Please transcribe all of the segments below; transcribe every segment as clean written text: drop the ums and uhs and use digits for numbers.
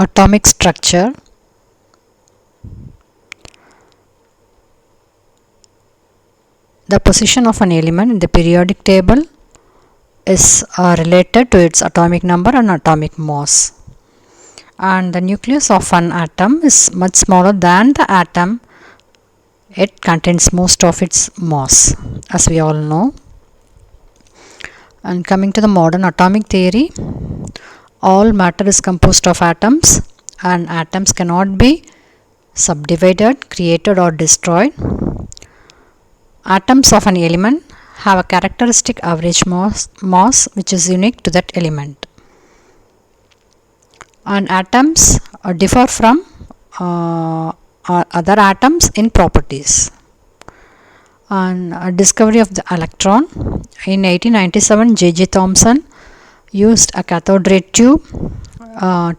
atomic structure. The position of an element in the periodic table is related to its atomic number and atomic mass. And the nucleus of an atom is much smaller than the atom. It contains most of its mass, as we all know. And coming to the modern atomic theory, all matter is composed of atoms, and atoms cannot be subdivided, created or destroyed. Atoms of an element have a characteristic average mass which is unique to that element. And atoms differ from other atoms in properties. And discovery of the electron in 1897, J.J. Thomson used a cathode ray tube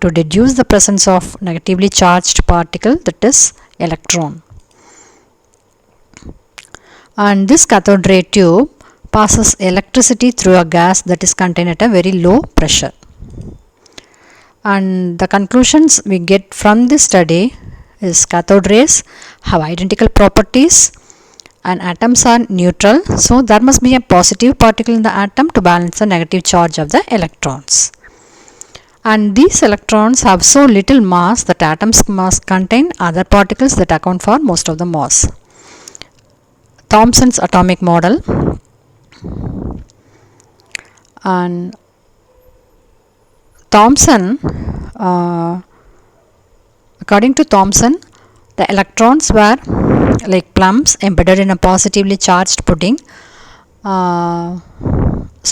to deduce the presence of negatively charged particle, that is electron. And this cathode ray tube passes electricity through a gas that is contained at a very low pressure. And the conclusions we get from this study is cathode rays have identical properties and atoms are neutral, so there must be a positive particle in the atom to balance the negative charge of the electrons. And these electrons have so little mass that atoms must contain other particles that account for most of the mass. Thomson's atomic model. And Thomson, according to Thomson, the electrons were like plums embedded in a positively charged pudding. So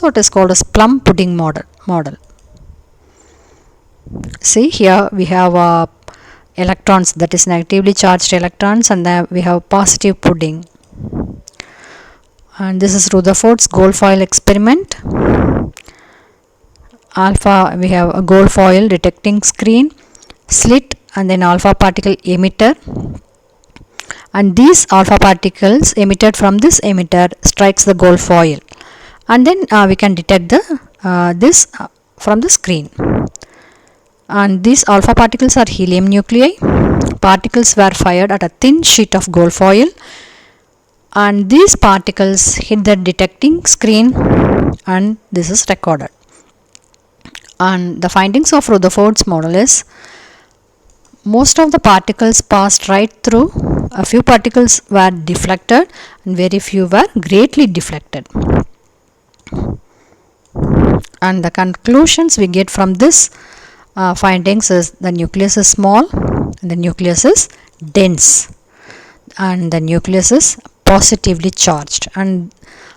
it is called as plum pudding model. See, here we have electrons, that is negatively charged electrons, and then we have positive pudding. And this is Rutherford's gold foil experiment. Alpha, we have a gold foil detecting screen, slit, and then alpha particle emitter. And these alpha particles emitted from this emitter strikes the gold foil, and then we can detect this from the screen. And these alpha particles are helium nuclei. Particles were fired at a thin sheet of gold foil, and these particles hit the detecting screen, and this is recorded. And the findings of Rutherford's model is most of the particles passed right through. A few particles were deflected and very few were greatly deflected. And the conclusions we get from this findings is the nucleus is small and the nucleus is dense and the nucleus is positively charged. And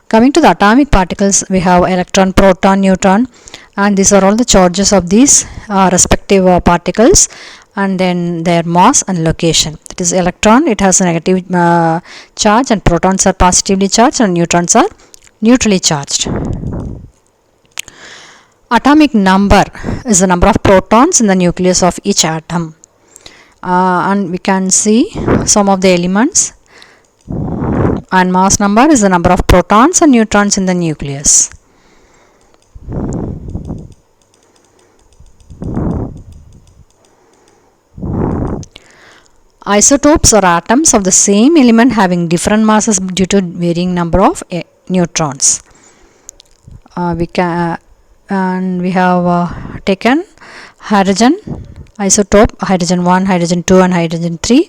coming to the atomic particles, we have electron, proton, neutron, and these are all the charges of these respective particles, and then their mass and location. That is, electron, it has a negative charge, and protons are positively charged, and neutrons are neutrally charged. Atomic number is the number of protons in the nucleus of each atom. And we can see some of the elements. And mass number is the number of protons and neutrons in the nucleus. Isotopes are atoms of the same element having different masses due to varying number of neutrons. We have taken hydrogen isotope, hydrogen 1, hydrogen 2 and hydrogen 3.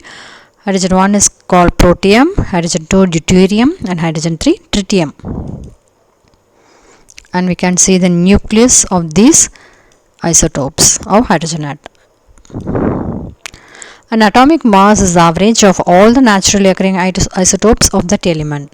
Hydrogen 1 is called protium, hydrogen 2 deuterium and hydrogen 3 tritium. And we can see the nucleus of these isotopes of hydrogen atom. An atomic mass is the average of all the naturally occurring isotopes of that element.